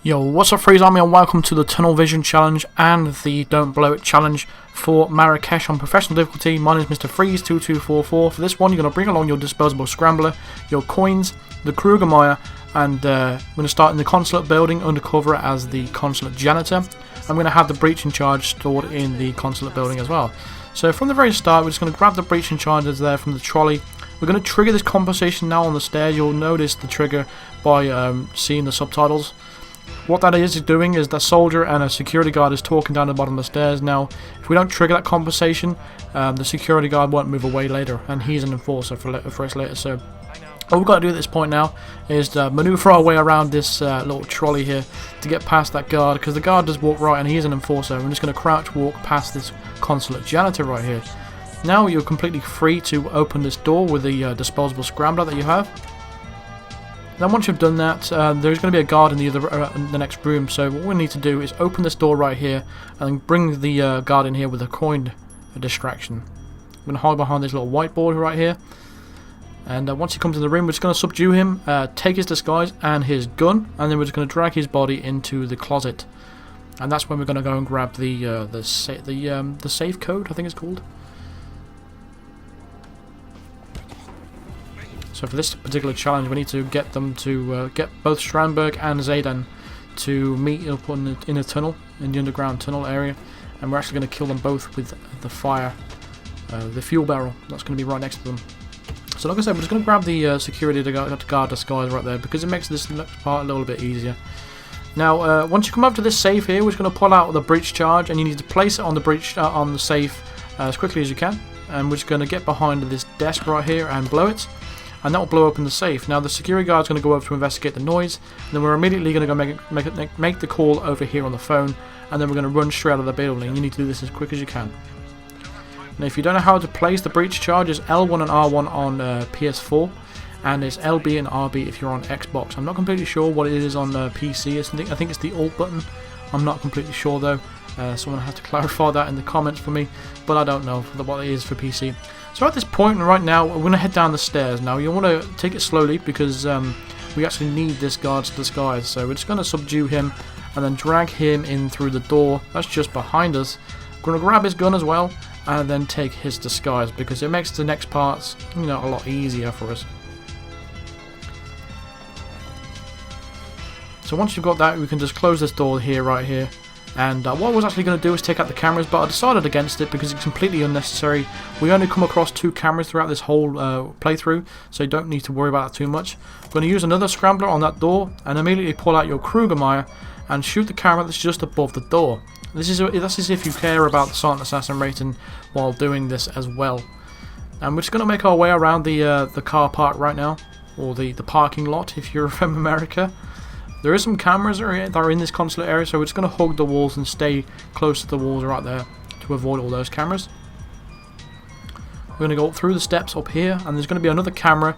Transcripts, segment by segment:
Yo, what's up Freeze Army and welcome to the Tunnel Vision Challenge and the Don't Blow It Challenge for Marrakesh on Professional Difficulty. My name is Mr. Freeze2244. For this one you're going to bring along your disposable scrambler, your coins, the Krugermeyer, and we're going to start in the Consulate building undercover as the Consulate janitor. I'm going to have the breach in charge stored in the Consulate building as well. So from the very start we're just going to grab the breach in charge that's there from the trolley. We're going to trigger this conversation now on the stairs. You'll notice the trigger by seeing the subtitles. What that is doing is the soldier and a security guard is talking down the bottom of the stairs. Now, if we don't trigger that conversation, the security guard won't move away later, and he's an enforcer for us later. So, all we've got to do at this point now is maneuver our way around this little trolley here to get past that guard, because the guard does walk right, and he's an enforcer. I'm just going to crouch walk past this Consulate janitor right here. Now, you're completely free to open this door with the disposable scrambler that you have. Then once you've done that, there's going to be a guard in the next room, so what we need to do is open this door right here and bring the guard in here with a coin distraction. I'm going to hide behind this little whiteboard right here, and once he comes in the room we're just going to subdue him, take his disguise and his gun, and then we're just going to drag his body into the closet. And that's when we're going to go and grab the safe code, I think it's called. So for this particular challenge, we need to get them to get both Strandberg and Zayden to meet up in a tunnel, in the underground tunnel area, and we're actually going to kill them both with the fire, the fuel barrel. That's going to be right next to them. So like I said, we're just going to grab the security to guard disguise right there, because it makes this next part a little bit easier. Now, once you come up to this safe here, we're just going to pull out the breach charge, and you need to place it on the breach on the safe as quickly as you can. And we're just going to get behind this desk right here and blow it. And that will blow open the safe. Now the security guard is going to go over to investigate the noise, and then we're immediately going to go make the call over here on the phone, and then we're going to run straight out of the building. You need to do this as quick as you can. Now if you don't know how to place the breach charge, it's L1 and R1 on PS4, and it's LB and RB if you're on Xbox. I'm not completely sure what it is on PC. I think it's the Alt button. I'm not completely sure though. Someone has to clarify that in the comments for me, but I don't know what it is for PC. So at this point right now, we're going to head down the stairs. Now you want to take it slowly because we actually need this guard's disguise. So we're just going to subdue him and then drag him in through the door that's just behind us. We're going to grab his gun as well and then take his disguise, because it makes the next parts, a lot easier for us. So once you've got that, we can just close this door here, right here. And what I was actually going to do is take out the cameras, but I decided against it because it's completely unnecessary. We only come across 2 cameras throughout this whole playthrough, so you don't need to worry about that too much. I'm going to use another scrambler on that door and immediately pull out your Krugermeyer and shoot the camera that's just above the door. That's as if you care about the silent assassin rating while doing this as well. And we're just going to make our way around the car park right now, or the parking lot if you're from America. There is some cameras that are in this consulate area, so we're just going to hug the walls and stay close to the walls right there to avoid all those cameras. We're going to go up through the steps up here, and there's going to be another camera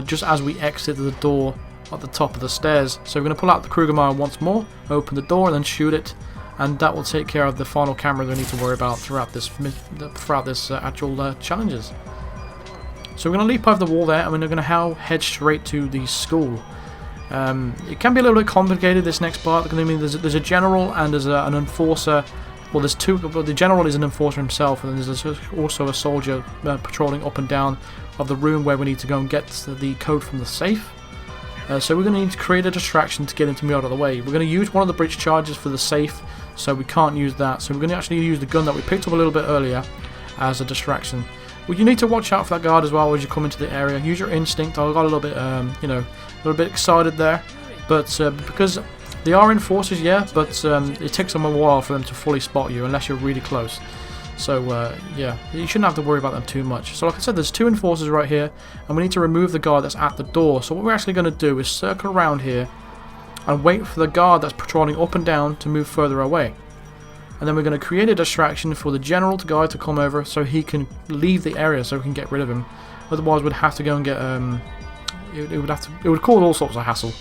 just as we exit the door at the top of the stairs. So we're going to pull out the Krugermeyer once more, open the door and then shoot it, and that will take care of the final camera that we need to worry about throughout this actual challenges. So we're going to leap over the wall there, and we're going to head straight to the school. It can be a little bit complicated, this next part, because there's a general and there's an enforcer. Well, there's 2, but the general is an enforcer himself, and there's also a soldier patrolling up and down of the room where we need to go and get the code from the safe. So we're going to need to create a distraction to get him to move out of the way. We're going to use one of the breach charges for the safe, so we can't use that. So we're going to actually use the gun that we picked up a little bit earlier as a distraction. Well, you need to watch out for that guard as well as you come into the area. Use your instinct. I got a little bit, a little bit excited there, but because they are enforcers, yeah, but it takes them a while for them to fully spot you unless you're really close. So yeah, you shouldn't have to worry about them too much. So like I said, there's 2 enforcers right here, and we need to remove the guard that's at the door. So what we're actually going to do is circle around here and wait for the guard that's patrolling up and down to move further away. And then we're going to create a distraction for the general guy to come over so he can leave the area, so we can get rid of him. Otherwise we'd have to go and get it would cause all sorts of hassle.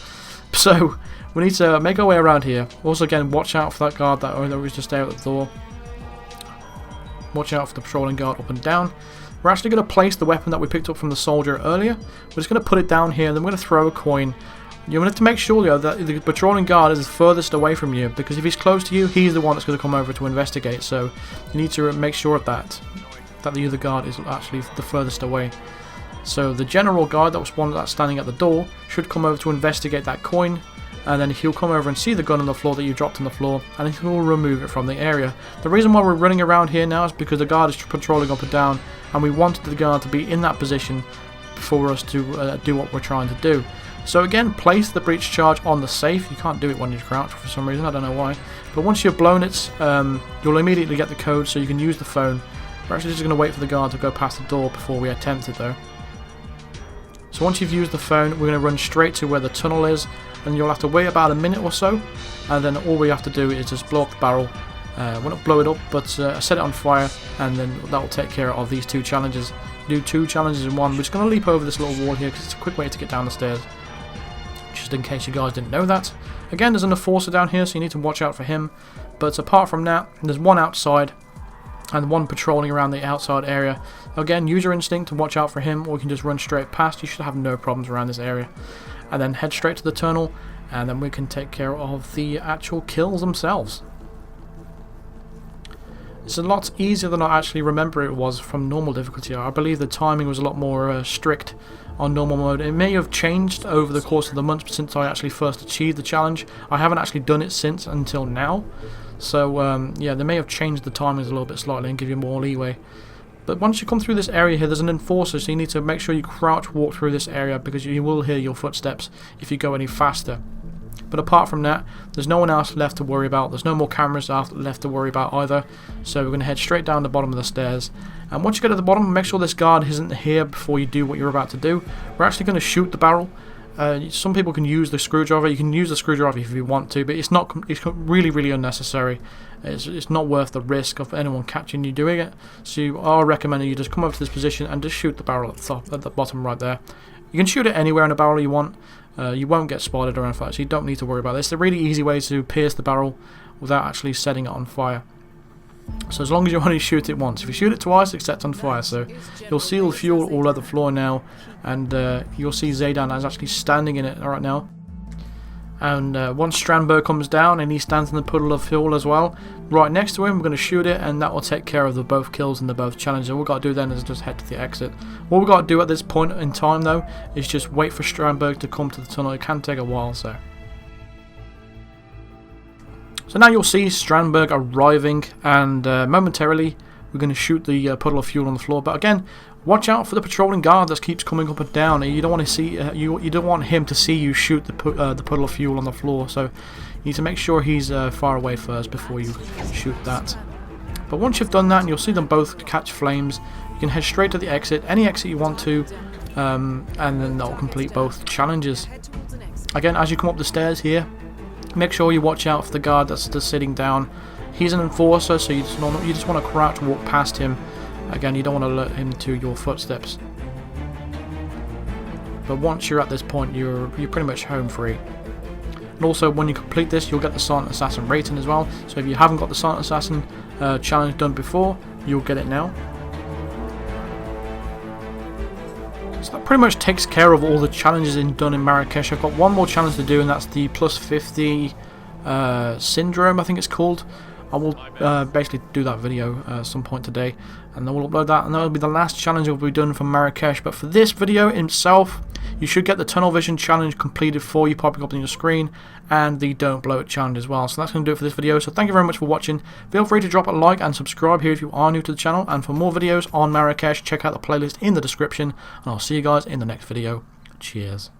So we need to make our way around here. Also again, watch out for that guard that was just there at the door. Watch out for the patrolling guard up and down. We're actually going to place the weapon that we picked up from the soldier earlier. We're just going to put it down here, and then we're going to throw a coin You have to make sure though that the patrolling guard is furthest away from you, because if he's close to you, he's the one that's going to come over to investigate. So you need to make sure that the other guard is actually the furthest away. So the general guard, that was one that's standing at the door, should come over to investigate that coin, and then he'll come over and see the gun on the floor that you dropped on the floor, and he will remove it from the area. The reason why we're running around here now is because the guard is patrolling up and down, and we wanted the guard to be in that position for us to do what we're trying to do. So again, place the breach charge on the safe. You can't do it when you're crouched for some reason, I don't know why. But once you've blown it, you'll immediately get the code, so you can use the phone. We're actually just going to wait for the guard to go past the door before we attempt it though. So once you've used the phone, we're going to run straight to where the tunnel is, and you'll have to wait about a minute or so, and then all we have to do is just blow up the barrel. Well, not blow it up, but set it on fire, and then that will take care of these two challenges. Do two challenges in one. We're just going to leap over this little wall here because it's a quick way to get down the stairs, just in case you guys didn't know that. Again, there's an enforcer down here, so you need to watch out for him. But apart from that, there's one outside and one patrolling around the outside area. Again, use your instinct to watch out for him, or you can just run straight past. You should have no problems around this area. And then head straight to the tunnel, and then we can take care of the actual kills themselves. It's a lot easier than I actually remember it was from normal difficulty. I believe the timing was a lot more strict on normal mode. It may have changed over the course of the months since I actually first achieved the challenge. I haven't actually done it since until now. So yeah, they may have changed the timings a little bit slightly and give you more leeway. But once you come through this area here, there's an enforcer, so you need to make sure you crouch walk through this area, because you will hear your footsteps if you go any faster. But apart from that, there's no one else left to worry about. There's no more cameras left to worry about either. So we're going to head straight down the bottom of the stairs. And once you get to the bottom, make sure this guard isn't here before you do what you're about to do. We're actually going to shoot the barrel. Some people can use the screwdriver. You can use the screwdriver if you want to, but it's really unnecessary. It's not worth the risk of anyone catching you doing it. So I recommend you just come over to this position and just shoot the barrel at the bottom right there. You can shoot it anywhere in the barrel you want. You won't get spotted or anything, so you don't need to worry about this. It's a really easy way to pierce the barrel without actually setting it on fire. So as long as you only shoot it once. If you shoot it twice, it sets on fire. So you'll see the fuel all over the floor now, and you'll see Zaydan is actually standing in it right now. And once Strandberg comes down and he stands in the puddle of fuel as well, right next to him, we're going to shoot it, and that will take care of the both kills and the both challenges. All we've got to do then is just head to the exit. What we've got to do at this point in time though is just wait for Strandberg to come to the tunnel. It can take a while, so now you'll see Strandberg arriving, and momentarily we're going to shoot the puddle of fuel on the floor. But again, watch out for the patrolling guard that keeps coming up and down. You don't want to see you don't want him to see you shoot the puddle of fuel on the floor. So you need to make sure he's far away first before you shoot that. But once you've done that, and you'll see them both catch flames, you can head straight to the exit, any exit you want to, and then that'll complete both challenges. Again, as you come up the stairs here, make sure you watch out for the guard that's just sitting down. He's an enforcer, so you just want to crouch walk past him. Again, you don't want to alert him to your footsteps. But once you're at this point, you're pretty much home free. And also, when you complete this, you'll get the Silent Assassin rating as well. So if you haven't got the Silent Assassin challenge done before, you'll get it now. So that pretty much takes care of all the challenges done in Marrakesh. I've got one more challenge to do, and that's the plus 50 syndrome, I think it's called. I will basically do that video at some point today, and then we'll upload that, and that will be the last challenge that will be done from Marrakesh. But for this video itself, you should get the tunnel vision challenge completed for you, popping up on your screen, and the don't blow it challenge as well. So that's going to do it for this video. So thank you very much for watching. Feel free to drop a like and subscribe here if you are new to the channel, and for more videos on Marrakesh, check out the playlist in the description, and I'll see you guys in the next video. Cheers.